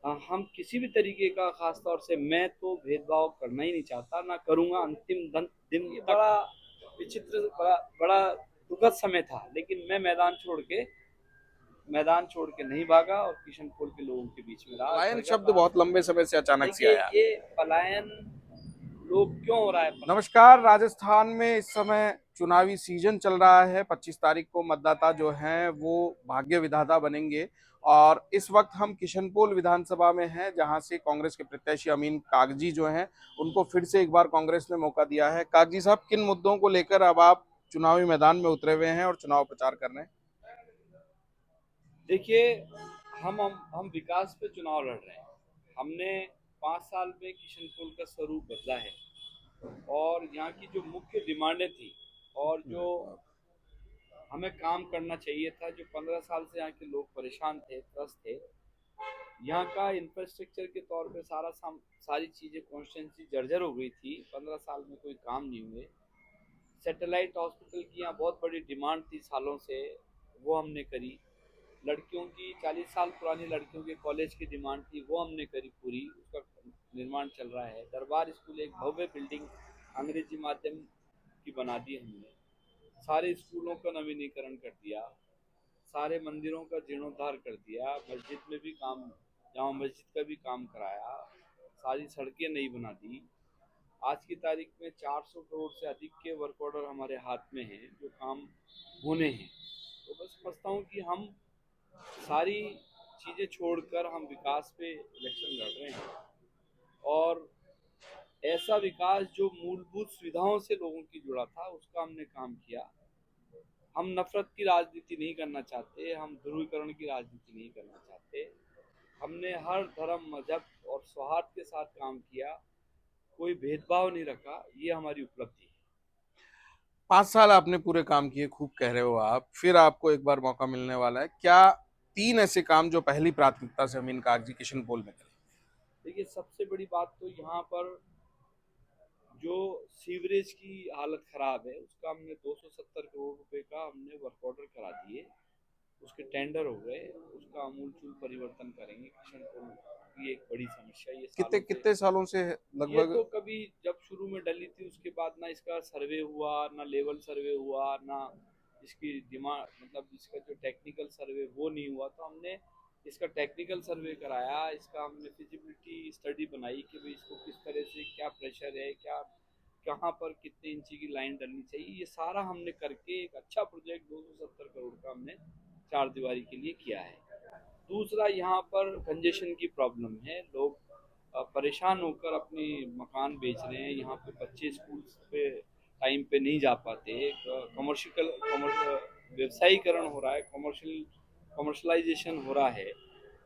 हम किसी भी तरीके का, खास तौर से मैं तो भेदभाव करना ही नहीं चाहता, ना करूंगा अंतिम दिन तक। बड़ा विचित्र, बड़ा बड़ा दुखद समय था, लेकिन मैं मैदान छोड़ के नहीं भागा और किशनपुर के लोगों के बीच में रहा, पलायन घर घर शब्द रहा। बहुत लंबे समय से अचानक से देखिए, आया। ये पलायन लोग क्यों हो रहा है पलायन? नमस्कार। राजस्थान में इस समय चुनावी सीजन चल रहा है। 25 तारीख को मतदाता जो हैं वो भाग्य विधाता बनेंगे। और इस वक्त हम किशनपुर विधानसभा में हैं, जहां से कांग्रेस के प्रत्याशी अमीन कागजी जो हैं उनको फिर से एक बार कांग्रेस ने मौका दिया है। कागजी साहब, किन मुद्दों को लेकर अब आप चुनावी मैदान में उतरे हुए हैं और चुनाव प्रचार कर रहे हैं? देखिए, हम विकास पे चुनाव लड़ रहे हैं। हमने 5 साल में किशनपुर का स्वरूप बदला है, और यहाँ की जो मुख्य डिमांडें थी और जो हमें काम करना चाहिए था, जो 15 साल से यहाँ के लोग परेशान थे, त्रस्त थे। यहाँ का इंफ्रास्ट्रक्चर के तौर पे सारी चीज़ें कॉन्स्टिट्यूंसी जर्जर हो गई थी। 15 साल में कोई काम नहीं हुए। सैटेलाइट हॉस्पिटल की यहाँ बहुत बड़ी डिमांड थी सालों से, वो हमने करी। लड़कियों की 40 साल पुरानी लड़कियों के कॉलेज की डिमांड थी, वो हमने करी पूरी। उसका निर्माण चल रहा है। दरबार स्कूल एक भव्य बिल्डिंग अंग्रेजी माध्यम की बना दी हमने। सारे स्कूलों का नवीनीकरण कर दिया, सारे मंदिरों का जीर्णोद्धार कर दिया, मस्जिद में भी काम, जामा मस्जिद का भी काम कराया, सारी सड़कें नई बना दी। आज की तारीख में 400 करोड़ से अधिक के वर्क ऑर्डर हमारे हाथ में हैं, जो काम होने हैं। तो बस समझता हूँ कि हम सारी चीज़ें छोड़कर हम विकास पे इलेक्शन लड़ रहे हैं, और ऐसा विकास जो मूलभूत सुविधाओं से लोगों की जुड़ा था, उसका हमने काम किया। हम नफरत की राजनीति नहीं करना चाहते, हम ध्रुवीकरण की राजनीति नहीं करना चाहते। हमने हर धर्म, मजहब और सौहार्द के साथ काम किया, कोई भेदभाव नहीं रखा। ये हमारी उपलब्धि है। 5 साल आपने पूरे काम किए, खूब कह रहे हो आप, फिर आपको एक बार मौका मिलने वाला है। क्या 3 ऐसे काम जो पहली प्राथमिकता से अमीन कागजी किशनपोल में करें? देखिए, सबसे बड़ी बात तो यहाँ पर जो सीवरेज की हालत खराब है, उसका हमने 270 करोड़ रुपए का हमने वर्क ऑर्डर करा दिए। उसके टेंडर हो गए, उसका आमूलचूल परिवर्तन करेंगे। किशनपुर की एक बड़ी समस्या ये कितने सालों से, कितने सालों से ये लगभग? तो कभी जब शुरू में डली थी, उसके बाद ना इसका सर्वे हुआ, ना लेवल सर्वे हुआ, ना इसकी डिमांड, मतलब इसका जो टेक्निकल सर्वे वो नहीं हुआ। तो हमने इसका टेक्निकल सर्वे कराया, इसका हमने फिजिबिलिटी स्टडी बनाई कि भाई इसको किस तरह से, क्या प्रेशर है, क्या कहाँ पर कितने इंची की लाइन डलनी चाहिए, ये सारा हमने करके एक अच्छा प्रोजेक्ट 270 करोड़ का हमने चार दीवारी के लिए किया है। दूसरा, यहाँ पर कंजेशन की प्रॉब्लम है। लोग परेशान होकर अपनी मकान बेच रहे हैं। यहाँ पे बच्चे स्कूल पे टाइम पे नहीं जा पाते। कमर्शियल व्यवसायीकरण हो रहा है, कमर्शलाइजेशन हो रहा है।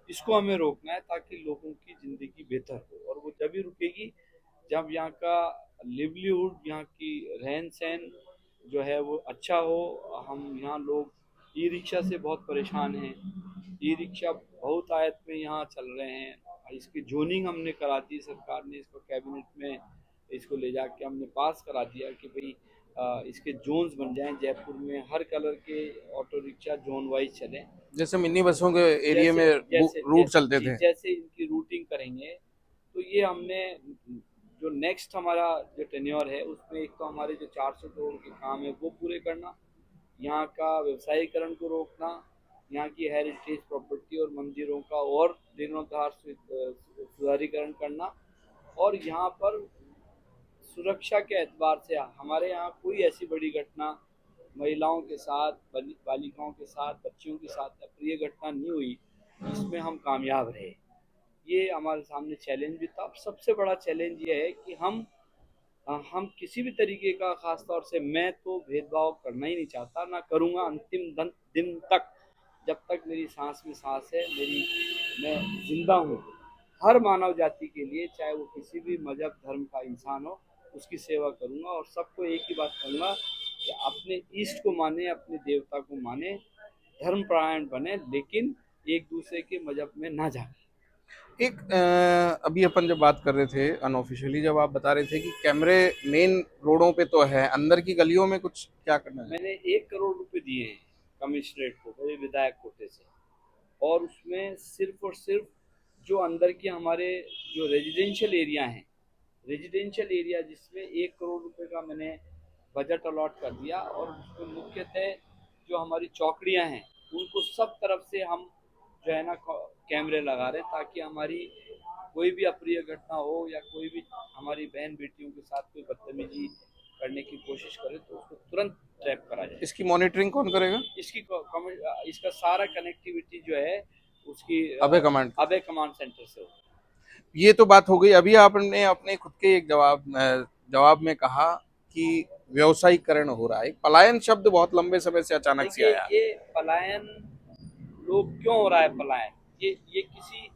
इसको हमें रोकना है, ताकि लोगों की ज़िंदगी बेहतर हो, और वो तभी रुकेगी जब यहाँ का लिवलीहुड, यहाँ की रहन सहन जो है वो अच्छा हो। हम यहाँ लोग ई रिक्शा से बहुत परेशान हैं। ई रिक्शा बहुत आयत में यहाँ चल रहे हैं। इसकी जोनिंग हमने करा दी, सरकार ने इसको कैबिनेट में इसको ले जाके हमने पास करा दिया कि भाई इसके जोन्स बन जाएं। जयपुर में हर कलर के ऑटो रिक्शा जोन वाइज चलें। जैसे मिनी बसों के एरिया जैसे में जैसे रूट जैसे चलते जी, थे। जैसे इनकी रूटिंग करेंगे। तो ये हमने, जो नेक्स्ट हमारा जो टेन्योर है, उसमें एक तो हमारे जो 400 करोड़ के काम है वो पूरे करना, यहाँ का व्यवसायीकरण को रोकना, यहाँ की हेरिटेज प्रॉपर्टी और मंदिरों का और जीर्णोद्धार सुधारीकरण करना, और यहाँ पर सुरक्षा के एतबार से हमारे यहाँ कोई ऐसी बड़ी घटना महिलाओं के साथ, बालिकाओं के साथ, बच्चियों के साथ अप्रिय घटना नहीं हुई जिसमें हम कामयाब रहे। ये हमारे सामने चैलेंज भी था। अब सबसे बड़ा चैलेंज ये है कि हम किसी भी तरीके का, खास तौर से मैं तो भेदभाव करना ही नहीं चाहता, ना करूँगा अंतिम दिन तक। जब तक मेरी सांस में सांस है, मैं जिंदा हूँ, हर मानव जाति के लिए, चाहे वो किसी भी मजहब धर्म का इंसान हो, उसकी सेवा करूँगा। और सबको एक ही बात कहूँगा कि अपने ईष्ट को माने, अपने देवता को माने, धर्म परायण बने, लेकिन एक दूसरे के मजहब में ना जाए। एक अभी अपन जब बात कर रहे थे अनऑफिशियली, जब आप बता रहे थे कि कैमरे मेन रोडों पे तो है, अंदर की गलियों में कुछ क्या करना है? मैंने 1 करोड़ रुपए दिए हैं कमिश्नरेट को, मेरे विधायक कोटे से, और उसमें सिर्फ और सिर्फ जो अंदर के हमारे जो रेजिडेंशियल एरिया हैं, रेजिडेंशियल एरिया जिसमें 1 करोड़ रुपए का मैंने बजट अलॉट कर दिया, और उसमें मुख्यतः जो हमारी चौकड़ियाँ हैं उनको सब तरफ से हम जो है ना कैमरे लगा रहे हैं, ताकि हमारी कोई भी अप्रिय घटना हो या कोई भी हमारी बहन बेटियों के साथ कोई बदतमीजी करने की कोशिश करे तो उसको तुरंत ट्रैप करा जाए। इसकी मॉनिटरिंग कौन करेगा? इसका सारा कनेक्टिविटी जो है उसकी अबे कमांड सेंटर से हो। ये तो बात हो गई। अभी आपने अपने खुद के एक जवाब में कहा कि व्यवसायीकरण हो रहा है। पलायन शब्द बहुत लंबे समय से अचानक से आया। ये पलायन लोग क्यों हो रहा है पलायन, ये किसी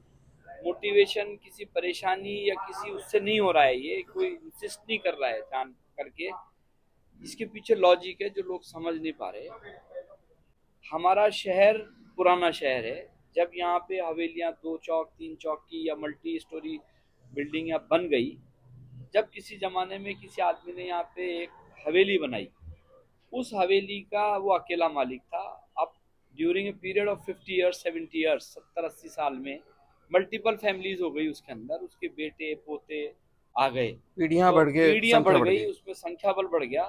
मोटिवेशन, किसी परेशानी या किसी उससे नहीं हो रहा है, ये कोई इंसिस्ट नहीं कर रहा है जान करके। इसके पीछे लॉजिक है जो लोग समझ नहीं पा रहे। हमारा शहर पुराना शहर है, जब यहाँ पे हवेलियाँ 2 चौक 3 चौक की या मल्टी स्टोरी बिल्डिंग यहाँ बन गई, जब किसी जमाने में किसी आदमी ने यहाँ पे एक हवेली बनाई, उस हवेली का वो अकेला मालिक था। अब during a period of 50 years 70 years 70-80 साल में मल्टीपल फैमिलीज हो गई उसके अंदर, उसके बेटे पोते आ गए, पीढ़ियां तो बढ़ गए, पीढ़ियां बढ़ संख्या बढ़ गई, गई। उसमें संख्या बल बढ़ गया,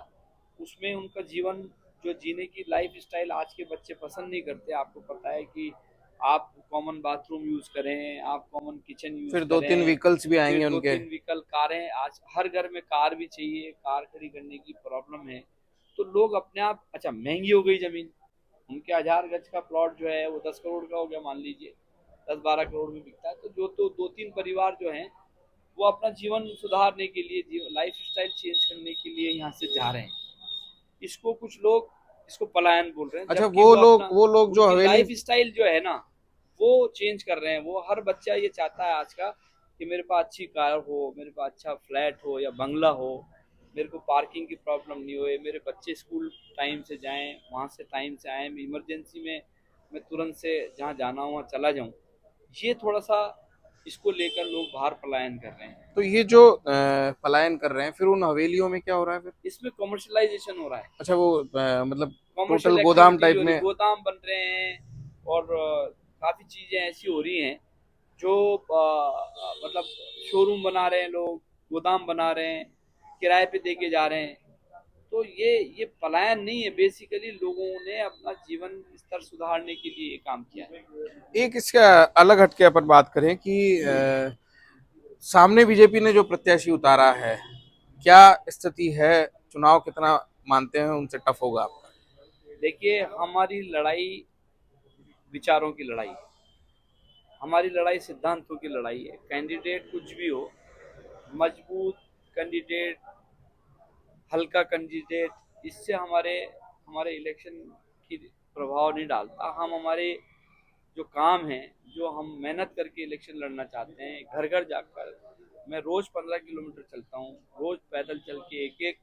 उसमें उनका जीवन जो जीने की लाइफ स्टाइल आज के बच्चे पसंद नहीं करते। आपको पता है कि आप कॉमन बाथरूम यूज करें, आप कॉमन किचन यूज फिर करें, 2-3 व्हीकल्स भी आएंगे फिर दो उनके। तीन व्हीकल, कारें, आज हर घर में कार भी चाहिए, कार खड़ी करने की प्रॉब्लम है। तो लोग अपने आप, अच्छा महंगी हो गई जमीन, उनके 1000 गज का प्लॉट जो है वो 10 करोड़ का हो गया, मान लीजिए 10-12 करोड़ में बिकता है। तो जो तो 2-3 परिवार जो हैं वो अपना जीवन सुधारने के लिए, लाइफ स्टाइल चेंज करने के लिए यहाँ से जा रहे हैं। इसको कुछ लोग इसको पलायन बोल रहे हैं, अच्छा, जबकि वो अपना वो लोग जो उनकी हवेली। लाइफ स्टाइल जो है ना वो चेंज कर रहे हैं। वो हर बच्चा ये चाहता है आज का कि मेरे पास अच्छी कार हो, मेरे पास अच्छा फ्लैट हो या बंगला हो, मेरे को पार्किंग की प्रॉब्लम नहीं होए, मेरे बच्चे स्कूल टाइम से जाएं, वहाँ से टाइम से आएँ, इमरजेंसी में मैं तुरंत से जहाँ जाना हो वहाँ चला जाऊँ। ये थोड़ा सा इसको लेकर लोग बाहर पलायन कर रहे हैं। तो ये जो पलायन कर रहे हैं, फिर उन हवेलियों में क्या हो रहा है फिर? इसमें कमर्शलाइजेशन हो रहा है, अच्छा, वो मतलब टोटल कमर्शियल गोदाम एक्टिविटी टाइप हो रही, में। गोदाम बन रहे हैं, और काफ़ी चीज़ें ऐसी हो रही हैं जो मतलब शोरूम बना रहे हैं लोग, गोदाम बना रहे हैं, किराए पे दे के जा रहे हैं। तो ये पलायन नहीं है, बेसिकली लोगों ने अपना जीवन स्तर सुधारने के लिए ये काम किया है। एक इसका अलग हटके अपन बात करें कि सामने बीजेपी ने जो प्रत्याशी उतारा है, क्या स्थिति है? चुनाव कितना मानते हैं उनसे टफ होगा आपका? देखिए, हमारी लड़ाई विचारों की लड़ाई है, हमारी लड़ाई सिद्धांतों की लड़ाई है। कैंडिडेट कुछ भी हो, मजबूत कैंडिडेट, हल्का कैंडिडेट, इससे हमारे हमारे इलेक्शन की प्रभाव नहीं डालता। हम हमारे जो काम है, जो हम मेहनत करके इलेक्शन लड़ना चाहते हैं, घर घर जाकर, मैं रोज 15 किलोमीटर चलता हूँ, रोज पैदल चल के एक एक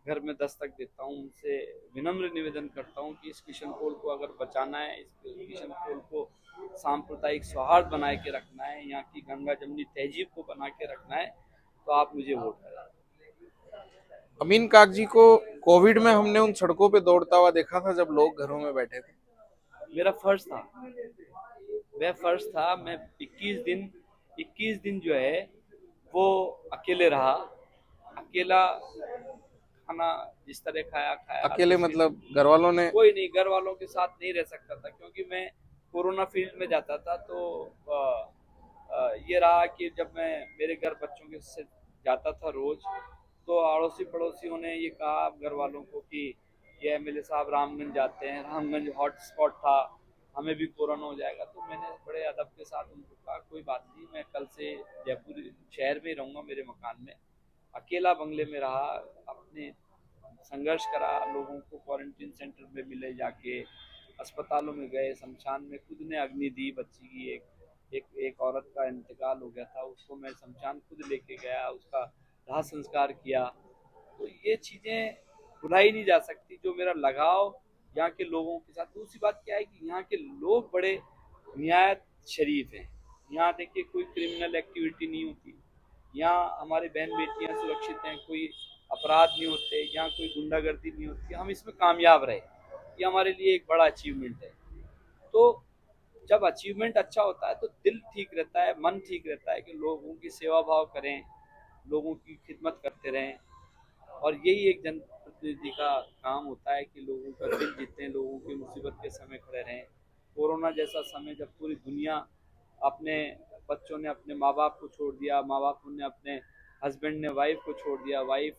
घर में दस्तक देता हूँ, उनसे विनम्र निवेदन करता हूँ कि इस किशन पोल को अगर बचाना है, इस किशन पोल को सांप्रदायिक सौहार्द बना के रखना है, यहाँ की गंगा जमनी तहजीब को बना के रखना है, तो आप मुझे वोट करें। अमीन कागजी को कोविड में हमने उन सड़कों पे दौड़ता हुआ देखा था जब लोग घरों में बैठे थे। मेरा फर्ज था, मैं फर्ज था, मैं 21 दिन जो है वो अकेले रहा, अकेला खाना जिस तरह खाया खाया। अकेले मतलब घर वालों ने? कोई नहीं, घर वालों के साथ नहीं रह सकता था, क्योंकि मैं कोरोना फील्ड में जाता था। तो ये रहा कि जब मैं मेरे घर बच्चों के से जाता था रोज, तो अड़ोसी पड़ोसियों ने ये कहा घर वालों को कि ये एमएलए साहब रामगंज जाते हैं, रामगंज हॉट स्पॉट था, हमें भी कोरोना हो जाएगा। तो मैंने बड़े अदब के साथ उनको कहा कोई बात नहीं, मैं कल से जयपुर शहर में ही रहूँगा, मेरे मकान में अकेला बंगले में रहा, अपने संघर्ष करा, लोगों को क्वारंटीन सेंटर में मिले, जाके अस्पतालों में गए, शमशान में खुद ने अग्नि दी, बच्ची की एक औरत का इंतकाल हो गया था, उसको मैं शमशान खुद लेके गया, उसका दाह संस्कार किया। तो ये चीज़ें भुलाई नहीं जा सकती, जो मेरा लगाव यहाँ के लोगों के साथ। दूसरी बात क्या है कि यहाँ के लोग बड़े निहायत शरीफ हैं। यहाँ देखिए कोई क्रिमिनल एक्टिविटी नहीं होती, यहाँ हमारी बहन बेटियाँ सुरक्षित हैं, कोई अपराध नहीं होते, यहाँ कोई गुंडागर्दी नहीं होती। हम इसमें कामयाब रहे, ये हमारे लिए एक बड़ा अचीवमेंट है। तो जब अचीवमेंट अच्छा होता है तो दिल ठीक रहता है, मन ठीक रहता है कि लोगों की सेवा भाव करें, लोगों की खिदमत करते रहें। और यही एक जनप्रतिनिधि का काम होता है कि लोगों का दिल जीतें, लोगों की मुसीबत के समय खड़े रहें। कोरोना जैसा समय जब पूरी दुनिया अपने बच्चों ने अपने माँ बाप को छोड़ दिया, माँ बाप ने अपने हस्बैंड ने वाइफ को छोड़ दिया, वाइफ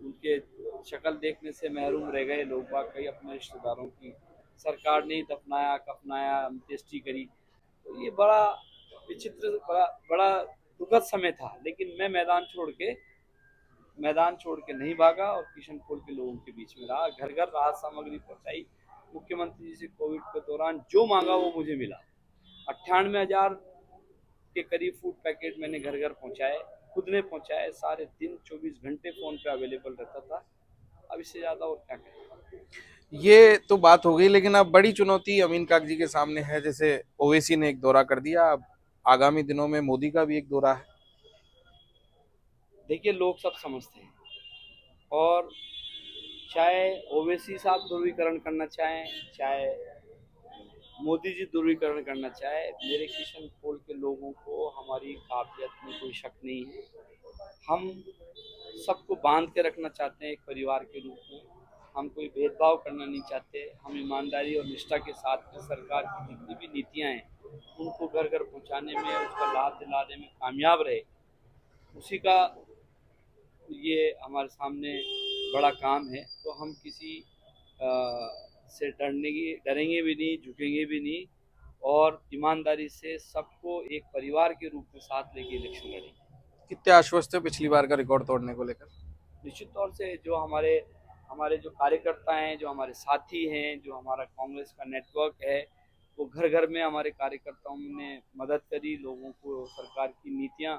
उनके शक्ल देखने से महरूम रह गए, लोग बाग कई अपने रिश्तेदारों की, सरकार ने ही दफनाया कफनाया अंत्येष्टि करी। तो ये बड़ा विचित्र, बड़ा बड़ा दुखद समय था। लेकिन मैं मैदान छोड़ के नहीं भागा और किशनपोल के लोगों के बीच में रहा, घर घर राहत सामग्री पहुंचाई। मुख्यमंत्री जी से कोविड के दौरान जो मांगा वो मुझे मिला। 98,000 के करीब फूड पैकेट मैंने घर घर पहुंचाए, खुद ने पहुंचाए, सारे दिन 24 घंटे फोन पे अवेलेबल रहता था। अब इससे ज्यादा और क्या कहें। ये तो बात हो गई, लेकिन अब बड़ी चुनौती अमीन कागजी के सामने है। जैसे ओवैसी ने एक दौरा कर दिया, अब आगामी दिनों में मोदी का भी एक दौरा है। देखिए, लोग सब समझते हैं, और चाहे ओवैसी साहब ध्रुवीकरण करना चाहें, चाहे मोदी जी ध्रुवीकरण करना चाहे, मेरे किशनपोल के लोगों को हमारी काबिलियत में कोई शक नहीं है। हम सबको बांध के रखना चाहते हैं एक परिवार के रूप में। हम कोई भेदभाव करना नहीं चाहते। हम ईमानदारी और निष्ठा के साथ में सरकार की जितनी भी नीतियां हैं उनको घर घर पहुंचाने में, उसका लाभ दिलाने में कामयाब रहे, उसी का ये हमारे सामने बड़ा काम है। तो हम किसी से डरेंगे भी नहीं, झुकेंगे भी नहीं, और ईमानदारी से सबको एक परिवार के रूप में साथ लेके इलेक्शन लड़ेंगे। कितने आश्वस्त है पिछली बार का रिकॉर्ड तोड़ने को लेकर? निश्चित तौर से जो हमारे हमारे जो कार्यकर्ता हैं, जो हमारे साथी हैं, जो हमारा कांग्रेस का नेटवर्क है, वो घर घर में हमारे कार्यकर्ताओं ने मदद करी। लोगों को सरकार की नीतियां,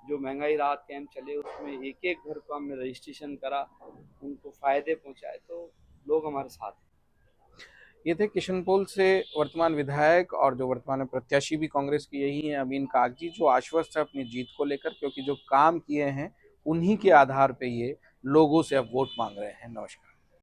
जो महंगाई राहत कैंप चले उसमें एक एक घर को हमने रजिस्ट्रेशन करा, उनको फायदे पहुंचाए। तो लोग हमारे साथ हैं। ये थे किशनपोल से वर्तमान विधायक और जो वर्तमान में प्रत्याशी भी कांग्रेस की यही है, अमीन कागजी, जो आश्वस्त है अपनी जीत को लेकर, क्योंकि जो काम किए हैं उन्हीं के आधार पे ये लोगों से अब वोट मांग रहे हैं। नमस्कार।